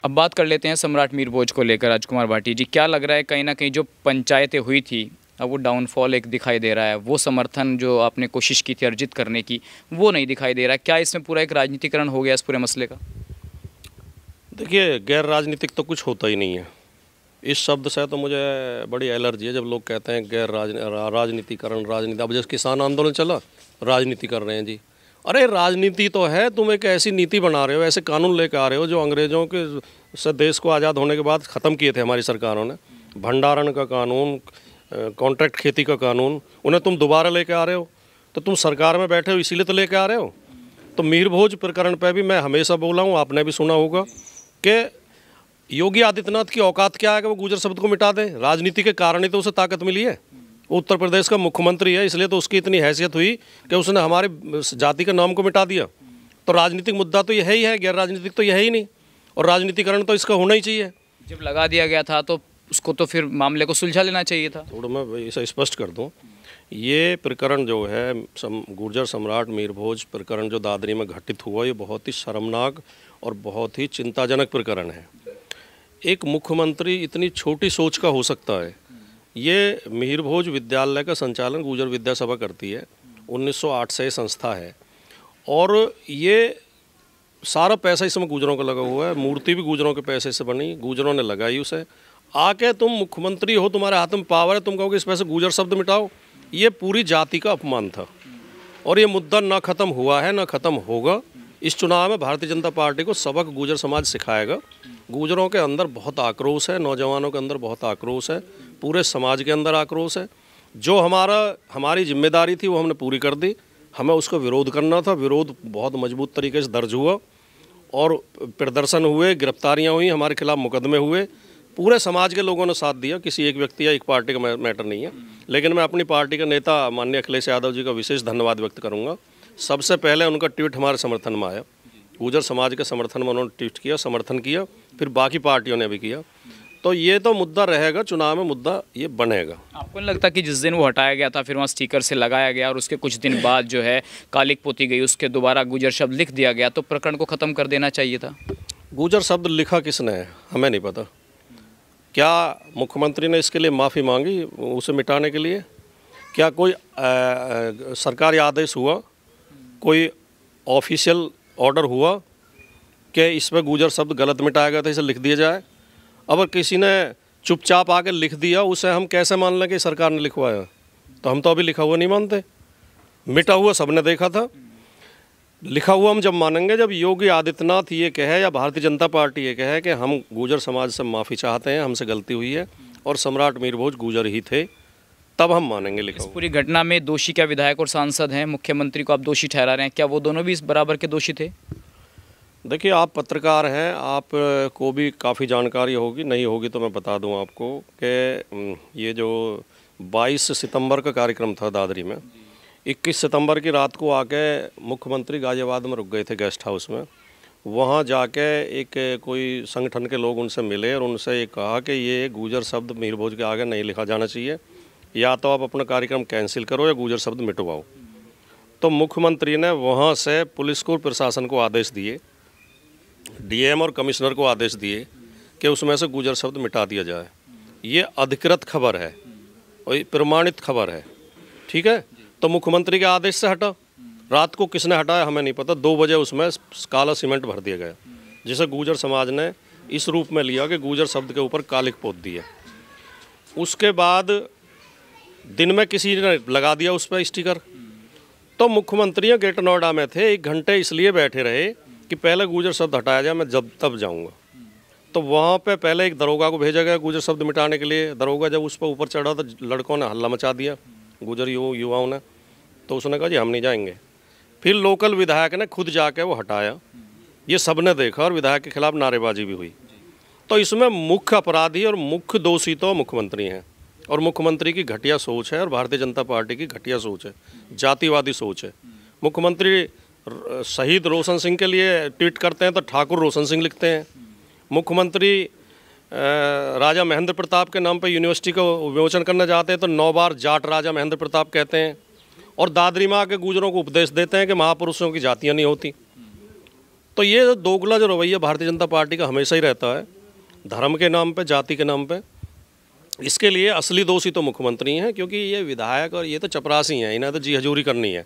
अब बात कर लेते हैं सम्राट मीर भोज को लेकर। राजकुमार भाटी जी, क्या लग रहा है कहीं ना कहीं जो पंचायतें हुई थी अब वो डाउनफॉल एक दिखाई दे रहा है, वो समर्थन जो आपने कोशिश की थी अर्जित करने की वो नहीं दिखाई दे रहा है, क्या इसमें पूरा एक राजनीतिकरण हो गया इस पूरे मसले का? देखिए, गैर राजनीतिक तो कुछ होता ही नहीं है। इस शब्द से तो मुझे बड़ी एलर्जी है जब लोग कहते हैं गैर राजनीतिकरण। राजनीति, अब जैसे किसान आंदोलन चला, राजनीति कर रहे हैं जी। अरे राजनीति तो है, तुम एक ऐसी नीति बना रहे हो, ऐसे कानून लेकर आ रहे हो जो अंग्रेज़ों के से देश को आज़ाद होने के बाद ख़त्म किए थे हमारी सरकारों ने। भंडारण का कानून, कॉन्ट्रैक्ट खेती का कानून, उन्हें तुम दोबारा लेके आ रहे हो। तो तुम सरकार में बैठे हो इसीलिए तो लेके आ रहे हो। तो मीर भोज प्रकरण पर भी मैं हमेशा बोला हूँ, आपने भी सुना होगा कि योगी आदित्यनाथ की औकात क्या है कि वो गुर्जर शब्द को मिटा दे। राजनीति के कारण ही तो उसे ताकत मिली है। उत्तर प्रदेश का मुख्यमंत्री है, इसलिए तो उसकी इतनी हैसियत हुई कि उसने हमारे जाति के नाम को मिटा दिया। तो राजनीतिक मुद्दा तो यही है, गैर राजनीतिक तो यही नहीं। और राजनीतिकरण तो इसका होना ही चाहिए। जब लगा दिया गया था तो उसको तो फिर मामले को सुलझा लेना चाहिए था। थोड़ा मैं इसे स्पष्ट कर दूं, ये प्रकरण जो है गुर्जर सम्राट मीर भोज प्रकरण जो दादरी में घटित हुआ, ये बहुत ही शर्मनाक और बहुत ही चिंताजनक प्रकरण है। एक मुख्यमंत्री इतनी छोटी सोच का हो सकता है। ये मीर भोज विद्यालय का संचालन गुर्जर विद्या सभा करती है, 1908 से ये संस्था है। और ये सारा पैसा इसमें गुर्जरों का लगा हुआ है। मूर्ति भी गुर्जरों के पैसे से बनी, गुर्जरों ने लगाई उसे। आके तुम मुख्यमंत्री हो, तुम्हारे हाथ में पावर है, तुम कहोगे इस पैसे गुर्जर शब्द मिटाओ। ये पूरी जाति का अपमान था और ये मुद्दा ना ख़त्म हुआ है ना ख़त्म होगा। इस चुनाव में भारतीय जनता पार्टी को सबक गुर्जर समाज सिखाएगा। गुर्जरों के अंदर बहुत आक्रोश है, नौजवानों के अंदर बहुत आक्रोश है, पूरे समाज के अंदर आक्रोश है। जो हमारी जिम्मेदारी थी वो हमने पूरी कर दी। हमें उसका विरोध करना था, विरोध बहुत मजबूत तरीके से दर्ज हुआ और प्रदर्शन हुए, गिरफ्तारियां हुई, हमारे खिलाफ मुकदमे हुए। पूरे समाज के लोगों ने साथ दिया, किसी एक व्यक्ति या एक पार्टी का मैटर नहीं है। लेकिन मैं अपनी पार्टी के नेता माननीय अखिलेश यादव जी का विशेष धन्यवाद व्यक्त करूँगा। सबसे पहले उनका ट्वीट हमारे समर्थन में आया, गुर्जर समाज के समर्थन में उन्होंने ट्वीट किया, समर्थन किया, फिर बाकी पार्टियों ने भी किया। तो ये तो मुद्दा रहेगा, चुनाव में मुद्दा ये बनेगा। आपको नहीं लगता कि जिस दिन वो हटाया गया था फिर वहाँ स्टिकर से लगाया गया और उसके कुछ दिन बाद जो है कालिक पोती गई, उसके दोबारा गुर्जर शब्द लिख दिया गया, तो प्रकरण को ख़त्म कर देना चाहिए था? गुर्जर शब्द लिखा किसने है हमें नहीं पता। क्या मुख्यमंत्री ने इसके लिए माफ़ी मांगी उसे मिटाने के लिए? क्या कोई सरकारी आदेश हुआ, कोई ऑफिशियल ऑर्डर हुआ कि इसमें गुर्जर शब्द गलत मिटाया गया था, इसे लिख दिया जाए? अगर किसी ने चुपचाप आके लिख दिया, उसे हम कैसे मान लें कि सरकार ने लिखवाया? तो हम तो अभी लिखा हुआ नहीं मानते। मिटा हुआ सबने देखा था, लिखा हुआ हम जब मानेंगे जब योगी आदित्यनाथ ये कहे या भारतीय जनता पार्टी ये कहे कि हम गुर्जर समाज से माफ़ी चाहते हैं, हमसे गलती हुई है और सम्राट मीर भोज गुर्जर ही थे, तब हम मानेंगे लिखा। इस पूरी घटना में दोषी क्या विधायक और सांसद हैं? मुख्यमंत्री को आप दोषी ठहरा रहे हैं, क्या वो दोनों भी इस बराबर के दोषी थे? देखिए, आप पत्रकार हैं, आप को भी काफ़ी जानकारी होगी, नहीं होगी तो मैं बता दूं आपको कि ये जो 22 सितंबर का कार्यक्रम था दादरी में, 21 सितंबर की रात को आके मुख्यमंत्री गाजियाबाद में रुक गए थे गेस्ट हाउस में। वहाँ जाके एक कोई संगठन के लोग उनसे मिले और उनसे ये कहा कि ये गुर्जर शब्द मीर भोज के आगे नहीं लिखा जाना चाहिए, या तो आप अपना कार्यक्रम कैंसिल करो या गुर्जर शब्द मिटवाओ। तो मुख्यमंत्री ने वहाँ से पुलिस को, प्रशासन को आदेश दिए, डीएम और कमिश्नर को आदेश दिए कि उसमें से गुर्जर शब्द मिटा दिया जाए। ये अधिकृत खबर है और प्रमाणित खबर है, ठीक है। तो मुख्यमंत्री के आदेश से हटा। रात को किसने हटाया हमें नहीं पता। 2 बजे उसमें काला सीमेंट भर दिया गया, जिसे गुर्जर समाज ने इस रूप में लिया कि गुर्जर शब्द के ऊपर कालिक पोत दिया। उसके बाद दिन में किसी ने लगा दिया उस पर स्टिकर। तो मुख्यमंत्री ग्रेटर नोएडा में थे, 1 घंटे इसलिए बैठे रहे कि पहले गुर्जर शब्द हटाया जाए, मैं जब तब जाऊंगा। तो वहाँ पे पहले एक दरोगा को भेजा गया गुर्जर शब्द मिटाने के लिए। दरोगा जब उस पर ऊपर चढ़ा तो लड़कों ने हल्ला मचा दिया, गुर्जर युवाओं ने। तो उसने कहा जी हम नहीं जाएंगे। फिर लोकल विधायक ने खुद जाके वो हटाया, ये सब ने देखा और विधायक के खिलाफ नारेबाजी भी हुई। तो इसमें मुख्य अपराधी और मुख्य दोषी तो मुख्यमंत्री हैं, और मुख्यमंत्री की घटिया सोच है और भारतीय जनता पार्टी की घटिया सोच है, जातिवादी सोच है। मुख्यमंत्री शहीद रोशन सिंह के लिए ट्वीट करते हैं तो ठाकुर रोशन सिंह लिखते हैं। मुख्यमंत्री राजा महेंद्र प्रताप के नाम पर यूनिवर्सिटी का विमोचन करना चाहते हैं तो 9 बार जाट राजा महेंद्र प्रताप कहते हैं। और दादरी माँ के गुर्जरों को उपदेश देते हैं कि महापुरुषों की जातियाँ नहीं होती। तो ये दोगला जो रवैया भारतीय जनता पार्टी का हमेशा ही रहता है, धर्म के नाम पे, जाति के नाम पे, इसके लिए असली दोषी तो मुख्यमंत्री हैं, क्योंकि ये विधायक और ये तो चपरासी हैं, इन्हें तो जी हजूरी करनी है।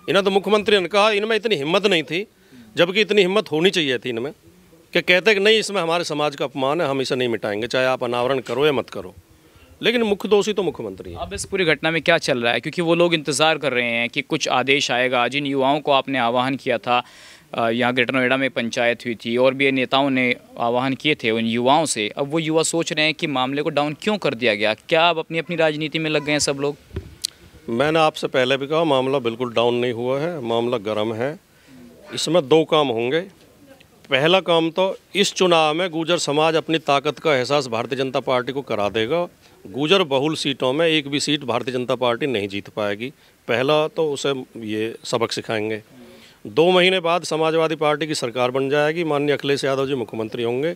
इन्हें तो मुख्यमंत्री ने कहा, इनमें इतनी हिम्मत नहीं थी, जबकि इतनी हिम्मत होनी चाहिए थी इनमें, कि कहते कि नहीं इसमें हमारे समाज का अपमान है, हम इसे नहीं मिटाएंगे, चाहे आप अनावरण करो या मत करो। लेकिन मुख्य दोषी तो मुख्यमंत्री है। अब इस पूरी घटना में क्या चल रहा है, क्योंकि वो लोग इंतज़ार कर रहे हैं कि कुछ आदेश आएगा। जिन युवाओं को आपने आह्वान किया था, यहाँ ग्रेटर नोएडा में पंचायत हुई थी और भी नेताओं ने आह्वान किए थे उन युवाओं से, अब वो युवा सोच रहे हैं कि मामले को डाउन क्यों कर दिया गया? क्या अब अपनी अपनी राजनीति में लग गए हैं सब लोग? मैंने आपसे पहले भी कहा, मामला बिल्कुल डाउन नहीं हुआ है, मामला गर्म है। इसमें दो काम होंगे। पहला काम तो इस चुनाव में गुर्जर समाज अपनी ताकत का एहसास भारतीय जनता पार्टी को करा देगा। गुर्जर बहुल सीटों में एक भी सीट भारतीय जनता पार्टी नहीं जीत पाएगी। पहला तो उसे ये सबक सिखाएंगे। 2 महीने बाद समाजवादी पार्टी की सरकार बन जाएगी, माननीय अखिलेश यादव जी मुख्यमंत्री होंगे।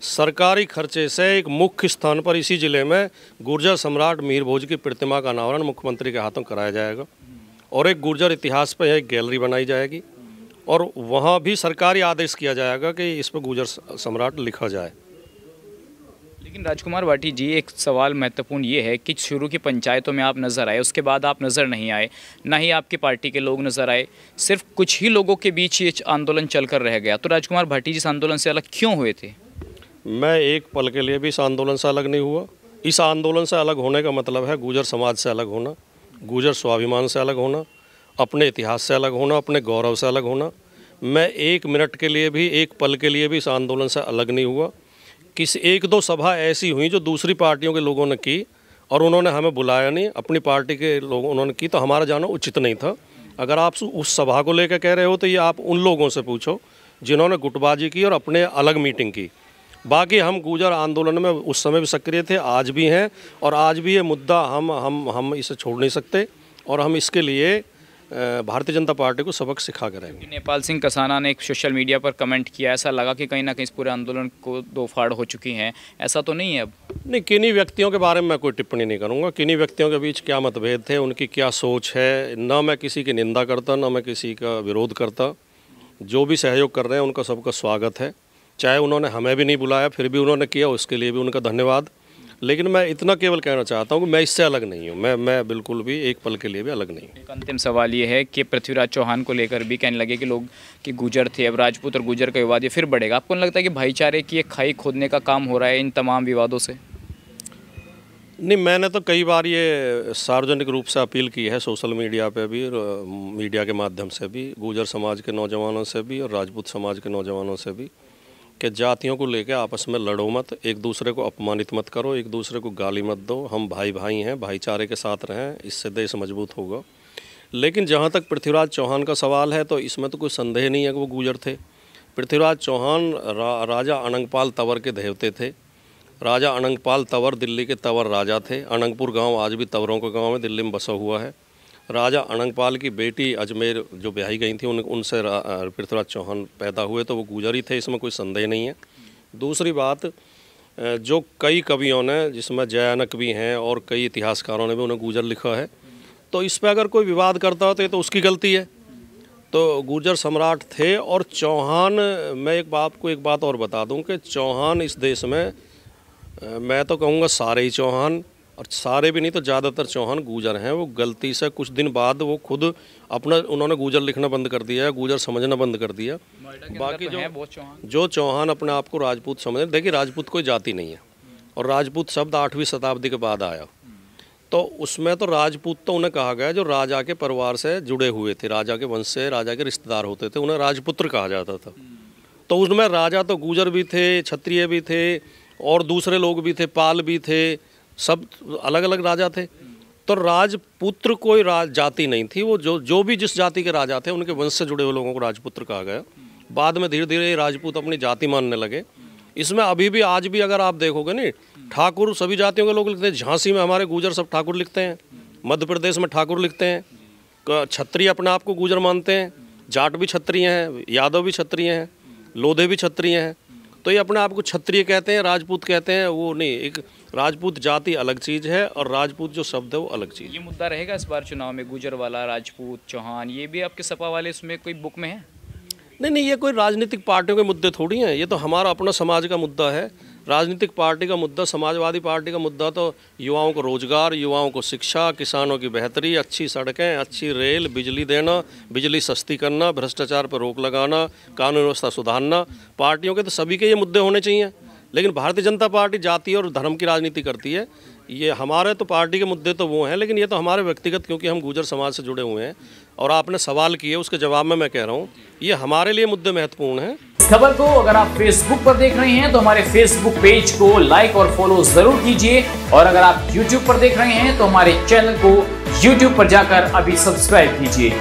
सरकारी खर्चे से एक मुख्य स्थान पर इसी जिले में गुर्जर सम्राट मीर भोज की प्रतिमा का अनावरण मुख्यमंत्री के हाथों कराया जाएगा और एक गुर्जर इतिहास पर एक गैलरी बनाई जाएगी और वहाँ भी सरकारी आदेश किया जाएगा कि इस पर गुर्जर सम्राट लिखा जाए। लेकिन राजकुमार भाटी जी, एक सवाल महत्वपूर्ण ये है कि शुरू की पंचायतों में आप नज़र आए, उसके बाद आप नज़र नहीं आए, ना ही आपकी पार्टी के लोग नज़र आए, सिर्फ कुछ ही लोगों के बीच ये आंदोलन चलकर रह गया। तो राजकुमार भाटी जी इस आंदोलन से अलग क्यों हुए थे? मैं एक पल के लिए भी इस आंदोलन से अलग नहीं हुआ। इस आंदोलन से अलग होने का मतलब है गुर्जर समाज से अलग होना, गुर्जर स्वाभिमान से अलग होना, अपने इतिहास से अलग होना, अपने गौरव से अलग होना। मैं 1 मिनट के लिए भी, 1 पल के लिए भी इस आंदोलन से अलग नहीं हुआ। किसी 1-2 सभा ऐसी हुई जो दूसरी पार्टियों के लोगों ने की और उन्होंने हमें बुलाया नहीं, अपनी पार्टी के लोग उन्होंने की, तो हमारा जाना उचित नहीं था। अगर आप उस सभा को लेकर कह रहे हो तो ये आप उन लोगों से पूछो जिन्होंने गुटबाजी की और अपने अलग मीटिंग की। बाकी हम गुर्जर आंदोलन में उस समय भी सक्रिय थे, आज भी हैं और आज भी ये मुद्दा हम इसे छोड़ नहीं सकते और हम इसके लिए भारतीय जनता पार्टी को सबक सिखा कर रहेंगे। नेपाल सिंह कसाना ने एक सोशल मीडिया पर कमेंट किया, ऐसा लगा कि कहीं ना कहीं इस पूरे आंदोलन को 2 फाड़ हो चुकी हैं, ऐसा तो नहीं है? अब नहीं, किन्हीं व्यक्तियों के बारे में मैं कोई टिप्पणी नहीं करूंगा। किन्हीं व्यक्तियों के बीच क्या मतभेद थे, उनकी क्या सोच है, ना मैं किसी की निंदा करता, ना मैं किसी का विरोध करता। जो भी सहयोग कर रहे हैं उनका सबका स्वागत है। चाहे उन्होंने हमें भी नहीं बुलाया फिर भी उन्होंने किया, उसके लिए भी उनका धन्यवाद। लेकिन मैं इतना केवल कहना चाहता हूँ कि मैं इससे अलग नहीं हूँ। मैं बिल्कुल भी 1 पल के लिए भी अलग नहीं हूँ। एक अंतिम सवाल ये है कि पृथ्वीराज चौहान को लेकर भी कहने लगे कि लोग कि गुर्जर थे, अब राजपूत और गुर्जर का विवाद ये फिर बढ़ेगा। आपको नहीं लगता है कि भाईचारे की एक खाई खोदने का काम हो रहा है इन तमाम विवादों से? नहीं, मैंने तो कई बार ये सार्वजनिक रूप से अपील की है, सोशल मीडिया पे भी, मीडिया के माध्यम से भी, गुर्जर समाज के नौजवानों से भी और राजपूत समाज के नौजवानों से भी, कि जातियों को लेकर आपस में लड़ो मत, एक दूसरे को अपमानित मत करो, एक दूसरे को गाली मत दो। हम भाई भाई हैं, भाईचारे के साथ रहें, इससे देश मजबूत होगा। लेकिन जहाँ तक पृथ्वीराज चौहान का सवाल है तो इसमें तो कोई संदेह नहीं है कि वो गुर्जर थे। पृथ्वीराज चौहान राजा अनंगपाल तंवर के देवते थे। राजा अनंगपाल तंवर दिल्ली के तंवर राजा थे। अनंगपुर गांव आज भी तंवरों का गांव है, दिल्ली में बसा हुआ है। राजा अनंगपाल की बेटी अजमेर जो ब्याही गई थी उनसे पृथ्वीराज चौहान पैदा हुए, तो वो गुर्जर ही थे, इसमें कोई संदेह नहीं है। दूसरी बात, जो कई कवियों ने, जिसमें जयानक भी हैं और कई इतिहासकारों ने भी उन्हें गुर्जर लिखा है, तो इस पर अगर कोई विवाद करता हो तो ये तो उसकी गलती है। तो गुर्जर सम्राट थे। और चौहान, मैं एक बात और बता दूं कि चौहान इस देश में, मैं तो कहूँगा सारे ही चौहान, और सारे भी नहीं तो ज़्यादातर चौहान गुर्जर हैं। वो गलती से कुछ दिन बाद वो खुद अपना उन्होंने गुर्जर लिखना बंद कर दिया है, गुर्जर समझना बंद कर दिया। बाकी जो चौहान अपने आप को राजपूत समझ, देखिए राजपूत कोई जाति नहीं है और राजपूत शब्द 8वीं शताब्दी के बाद आया, तो उसमें तो राजपूत तो उन्हें कहा गया जो राजा के परिवार से जुड़े हुए थे, राजा के वंश से, राजा के रिश्तेदार होते थे, उन्हें राजपुत्र कहा जाता था। तो उसमें राजा तो गुर्जर भी थे, क्षत्रिय भी थे और दूसरे लोग भी थे, पाल भी थे, सब अलग अलग राजा थे। तो राजपुत्र कोई जाति नहीं थी, वो जो भी जिस जाति के राजा थे उनके वंश से जुड़े हुए लोगों को राजपुत्र कहा गया। बाद में धीरे धीरे राजपूत अपनी जाति मानने लगे। इसमें अभी भी, आज भी अगर आप देखोगे नहीं, ठाकुर सभी जातियों के लोग लिखते हैं। झांसी में हमारे गुर्जर सब ठाकुर लिखते हैं, मध्य प्रदेश में ठाकुर लिखते हैं, क्षत्रिय अपने आप को गुर्जर मानते हैं, जाट भी क्षत्रिय हैं, यादव भी क्षत्रिय हैं, लोधे भी क्षत्रिय हैं। तो ये अपने आप को क्षत्रिय कहते हैं, राजपूत कहते हैं, वो नहीं। एक राजपूत जाति अलग चीज़ है और राजपूत जो शब्द है वो अलग चीज़। ये मुद्दा रहेगा इस बार चुनाव में, गुर्जर वाला, राजपूत, चौहान, ये भी आपके सपा वाले इसमें कोई बुक में है? नहीं, ये कोई राजनीतिक पार्टियों के मुद्दे थोड़ी हैं, ये तो हमारा अपना समाज का मुद्दा है। राजनीतिक पार्टी का मुद्दा, समाजवादी पार्टी का मुद्दा तो युवाओं को रोजगार, युवाओं को शिक्षा, किसानों की बेहतरी, अच्छी सड़कें, अच्छी रेल, बिजली देना, बिजली सस्ती करना, भ्रष्टाचार पर रोक लगाना, कानून व्यवस्था सुधारना। पार्टियों के तो सभी के ये मुद्दे होने चाहिए, लेकिन भारतीय जनता पार्टी जाति और धर्म की राजनीति करती है। ये हमारे तो पार्टी के मुद्दे तो वो हैं, लेकिन ये तो हमारे व्यक्तिगत, क्योंकि हम गुर्जर समाज से जुड़े हुए हैं और आपने सवाल किए उसके जवाब में मैं कह रहा हूँ ये हमारे लिए मुद्दे महत्वपूर्ण हैं। खबर को अगर आप फेसबुक पर देख रहे हैं तो हमारे फेसबुक पेज को लाइक और फॉलो जरूर कीजिए, और अगर आप यूट्यूब पर देख रहे हैं तो हमारे चैनल को यूट्यूब पर जाकर अभी सब्सक्राइब कीजिए।